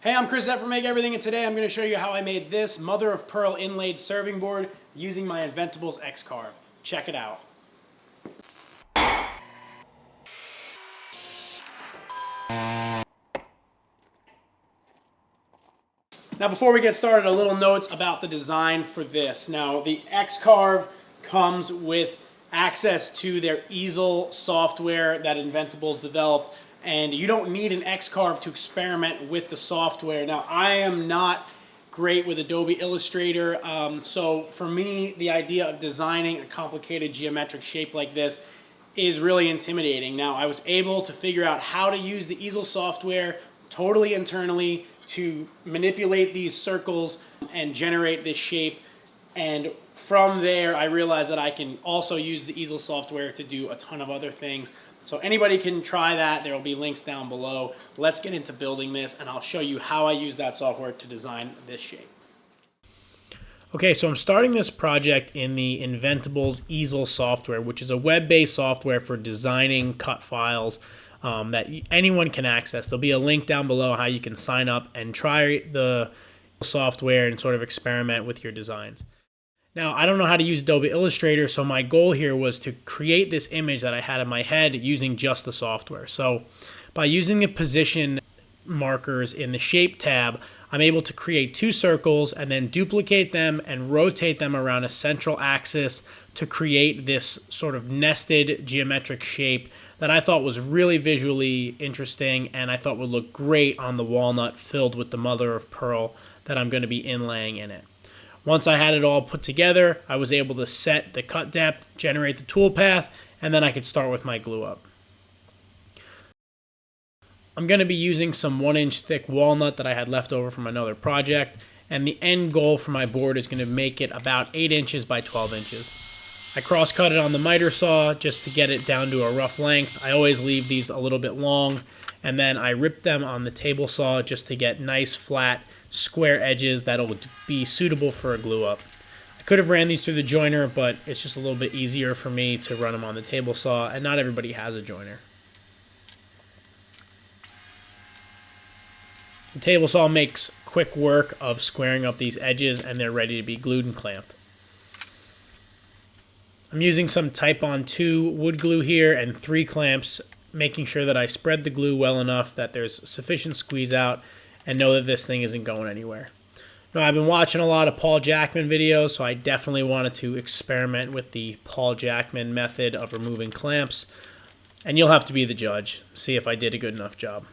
Hey, I'm Chris from Make Everything, and today I'm going to show you how I made this mother of pearl inlaid serving board using my Inventables X-Carve. Check it out. Now before we get started, a little notes about the design for this. Now the X-Carve comes with access to their Easel software that Inventables developed, and you don't need an X-Carve to experiment with the software. Now I am not great with Adobe Illustrator, so for me the idea of designing a complicated geometric shape like this is really intimidating. Now I was able to figure out how to use the Easel software totally internally to manipulate these circles and generate this shape, and from there I realized that I can also use the Easel software to do a ton of other things. So anybody can try that. There will be links down below. Let's get into building this and I'll show you how I use that software to design this shape. Okay, so I'm starting this project in the Inventables Easel software, which is a web-based software for designing cut files that anyone can access. There'll be a link down below how you can sign up and try the software and sort of experiment with your designs. Now, I don't know how to use Adobe Illustrator, so my goal here was to create this image that I had in my head using just the software. So by using the position markers in the Shape tab, I'm able to create two circles and then duplicate them and rotate them around a central axis to create this sort of nested geometric shape that I thought was really visually interesting and I thought would look great on the walnut filled with the mother of pearl that I'm going to be inlaying in it. Once I had it all put together, I was able to set the cut depth, generate the tool path, and then I could start with my glue up. I'm going to be using some 1-inch thick walnut that I had left over from another project, and the end goal for my board is going to make it about 8 inches by 12 inches. I cross-cut it on the miter saw just to get it down to a rough length. I always leave these a little bit long, and then I rip them on the table saw just to get nice flat square edges that'll be suitable for a glue up. I could have ran these through the joiner, but it's just a little bit easier for me to run them on the table saw, and not everybody has a joiner. The table saw makes quick work of squaring up these edges, and they're ready to be glued and clamped. I'm using some Type On 2 wood glue here and 3 clamps, making sure that I spread the glue well enough that there's sufficient squeeze out and know that this thing isn't going anywhere. Now, I've been watching a lot of Paul Jackman videos, so I definitely wanted to experiment with the Paul Jackman method of removing clamps, and you'll have to be the judge, see if I did a good enough job.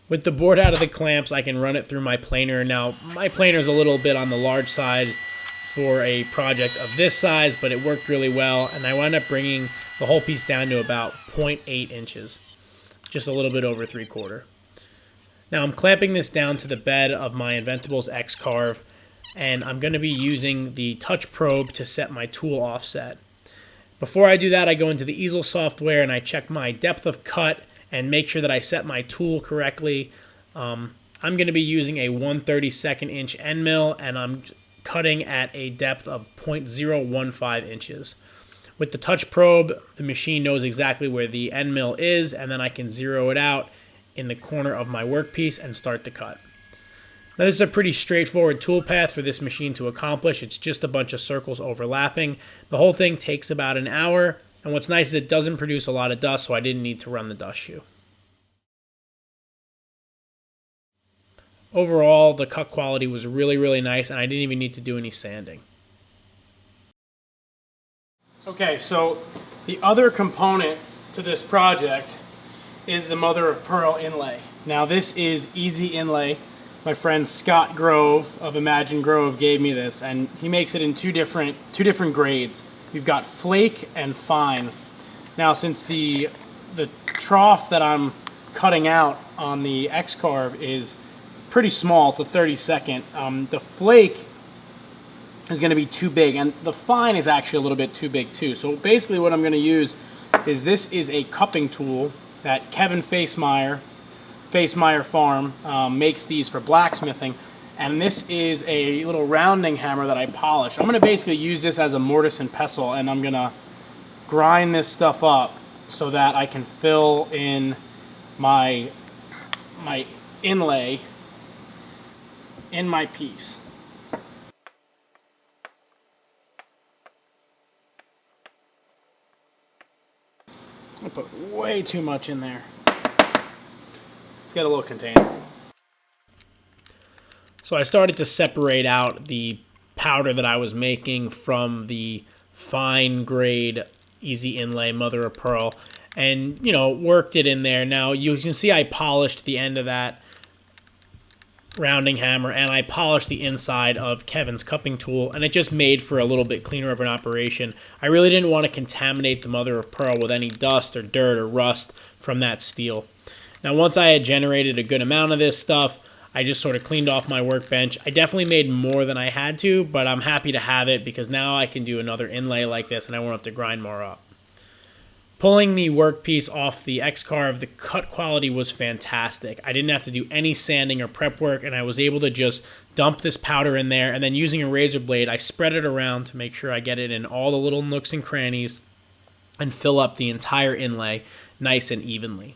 With the board out of the clamps, I can run it through my planer. Now, my planer is a little bit on the large side for a project of this size, but it worked really well, and I wound up bringing the whole piece down to about 0.8 inches, just a little bit over 3/4. Now, I'm clamping this down to the bed of my Inventables X-Carve, and I'm going to be using the touch probe to set my tool offset. Before I do that, I go into the Easel software and I check my depth of cut and make sure that I set my tool correctly. I'm going to be using a 1/32 inch end mill, and I'm cutting at a depth of 0.015 inches. With the touch probe, the machine knows exactly where the end mill is, and then I can zero it out in the corner of my workpiece and start the cut. Now, this is a pretty straightforward tool path for this machine to accomplish. It's just a bunch of circles overlapping. The whole thing takes about an hour. And what's nice is it doesn't produce a lot of dust, so I didn't need to run the dust shoe. Overall, the cut quality was really, really nice, and I didn't even need to do any sanding. Okay, so the other component to this project is the mother of pearl inlay. Now this is EZ-Inlay. My friend Scott Grove of Imagine Grove gave me this, and he makes it in two different grades. You've got flake and fine. Now, since the trough that I'm cutting out on the X-Carve is pretty small, it's a 32nd, the flake is going to be too big, and the fine is actually a little bit too big too. So basically what I'm going to use is, this is a cupping tool that Kevin Facemeyer Farm makes these for blacksmithing. And this is a little rounding hammer that I polish. I'm going to basically use this as a mortise and pestle, and I'm going to grind this stuff up so that I can fill in my inlay in my piece. I put way too much in there. Let's get a little container. So I started to separate out the powder that I was making from the fine grade EZ-Inlay mother of pearl, and worked it in there. Now you can see I polished the end of that rounding hammer, and I polished the inside of Kevin's cupping tool, and it just made for a little bit cleaner of an operation. I really didn't want to contaminate the mother of pearl with any dust or dirt or rust from that steel. Now once I had generated a good amount of this stuff, I just sort of cleaned off my workbench. I definitely made more than I had to, but I'm happy to have it because now I can do another inlay like this and I won't have to grind more up. Pulling the workpiece off the X-Carve, the cut quality was fantastic. I didn't have to do any sanding or prep work, and I was able to just dump this powder in there, and then using a razor blade, I spread it around to make sure I get it in all the little nooks and crannies and fill up the entire inlay nice and evenly.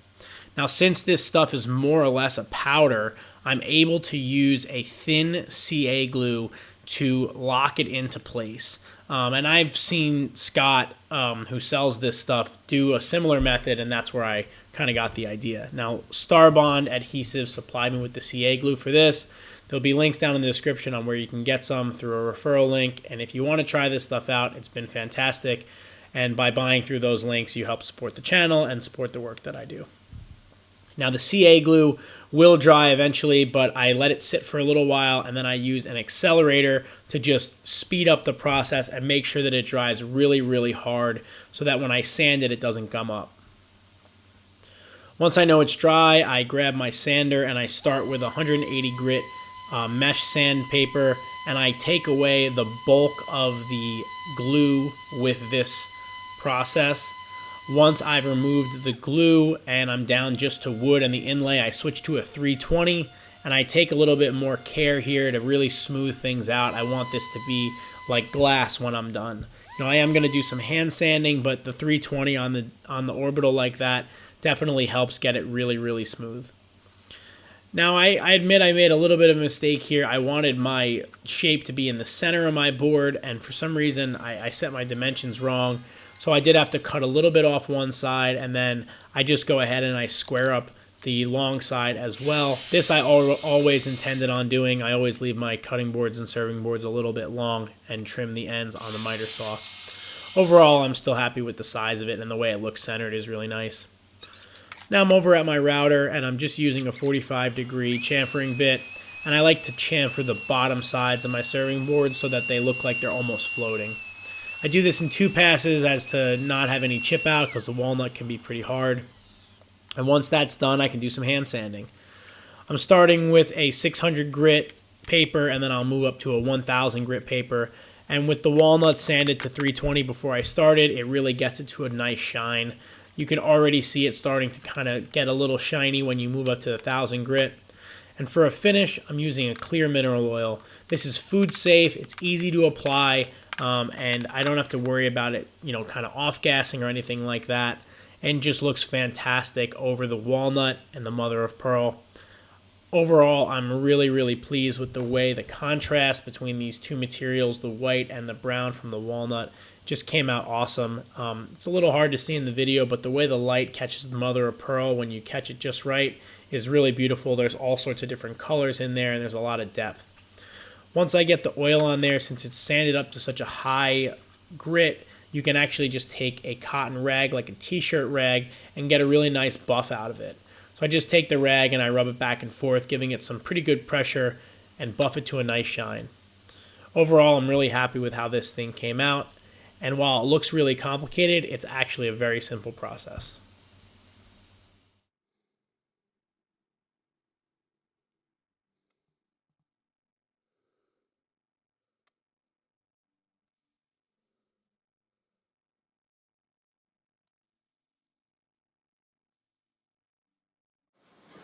Now, since this stuff is more or less a powder, I'm able to use a thin CA glue to lock it into place. And I've seen Scott, who sells this stuff, do a similar method, and that's where I kind of got the idea. Now, Starbond Adhesive supplied me with the CA glue for this. There'll be links down in the description on where you can get some through a referral link. And if you want to try this stuff out, it's been fantastic. And by buying through those links, you help support the channel and support the work that I do. Now, the CA glue will dry eventually, but I let it sit for a little while, and then I use an accelerator to just speed up the process and make sure that it dries really, really hard so that when I sand it, it doesn't gum up. Once I know it's dry, I grab my sander and I start with 180 grit mesh sandpaper, and I take away the bulk of the glue with this process. Once I've removed the glue and I'm down just to wood and the inlay, I switch to a 320, and I take a little bit more care here to really smooth things out. I want this to be like glass when I'm done. I am going to do some hand sanding, but the 320 on the orbital like that definitely helps get it really, really smooth. Now, I admit I made a little bit of a mistake here. I wanted my shape to be in the center of my board, and for some reason I set my dimensions wrong. So I did have to cut a little bit off one side, and then I just go ahead and I square up the long side as well. This I always intended on doing. I always leave my cutting boards and serving boards a little bit long and trim the ends on the miter saw. Overall, I'm still happy with the size of it, and the way it looks centered is really nice. Now I'm over at my router, and I'm just using a 45-degree chamfering bit, and I like to chamfer the bottom sides of my serving boards so that they look like they're almost floating. I do this in 2 passes as to not have any chip out because the walnut can be pretty hard. And once that's done, I can do some hand sanding. I'm starting with a 600 grit paper, and then I'll move up to a 1000 grit paper. And with the walnut sanded to 320 before I started, it really gets it to a nice shine. You can already see it starting to kind of get a little shiny when you move up to the 1000 grit. And for a finish, I'm using a clear mineral oil. This is food safe, it's easy to apply, and I don't have to worry about it, kind of off-gassing or anything like that. And just looks fantastic over the walnut and the mother of pearl. Overall, I'm really, really pleased with the way the contrast between these two materials, the white and the brown from the walnut, just came out awesome. It's a little hard to see in the video, but the way the light catches the mother of pearl when you catch it just right is really beautiful. There's all sorts of different colors in there, and there's a lot of depth. Once I get the oil on there, since it's sanded up to such a high grit, you can actually just take a cotton rag, like a t-shirt rag, and get a really nice buff out of it. So I just take the rag and I rub it back and forth, giving it some pretty good pressure and buff it to a nice shine. Overall, I'm really happy with how this thing came out. And while it looks really complicated, it's actually a very simple process.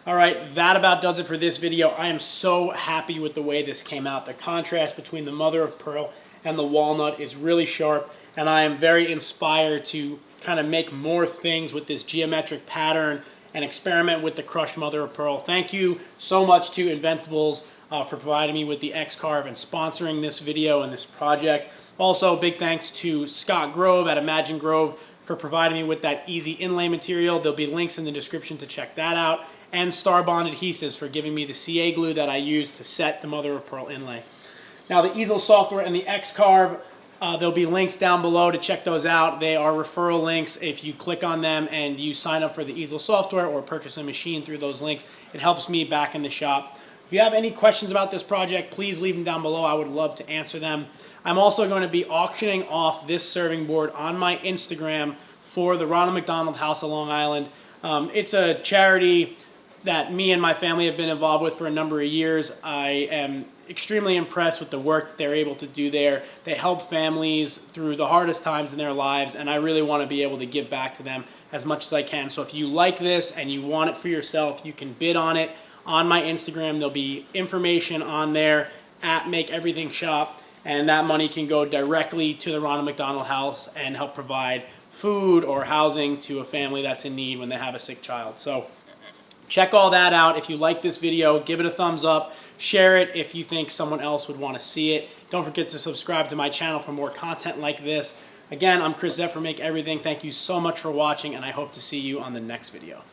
All right, that about does it for this video. I am so happy with the way this came out. The contrast between the mother of pearl and the walnut is really sharp. and I am very inspired to kind of make more things with this geometric pattern and experiment with the crushed mother of pearl. Thank you so much to Inventables for providing me with the X-Carve and sponsoring this video and this project. Also, big thanks to Scott Grove at Imagine Grove for providing me with that EZ-Inlay material. There'll be links in the description to check that out. And Starbond Adhesives for giving me the CA glue that I use to set the mother of pearl inlay. Now the Easel software and the X-Carve, there'll be links down below to check those out. They are referral links. If you click on them and you sign up for the Easel software or purchase a machine through those links, it helps me back in the shop. If you have any questions about this project, please leave them down below. I would love to answer them. I'm also going to be auctioning off this serving board on my Instagram for the Ronald McDonald House of Long Island. It's a charity that me and my family have been involved with for a number of years. I am extremely impressed with the work that they're able to do there. They help families through the hardest times in their lives, and I really want to be able to give back to them as much as I can. So if you like this and you want it for yourself, you can bid on it on my Instagram. There'll be information on there at Make Everything Shop, and that money can go directly to the Ronald McDonald House and help provide food or housing to a family that's in need when they have a sick child. So check all that out. If you like this video, give it a thumbs up. Share it if you think someone else would want to see it. Don't forget to subscribe to my channel for more content like this. Again, I'm Chris Zepp for Make Everything. Thank you so much for watching, and I hope to see you on the next video.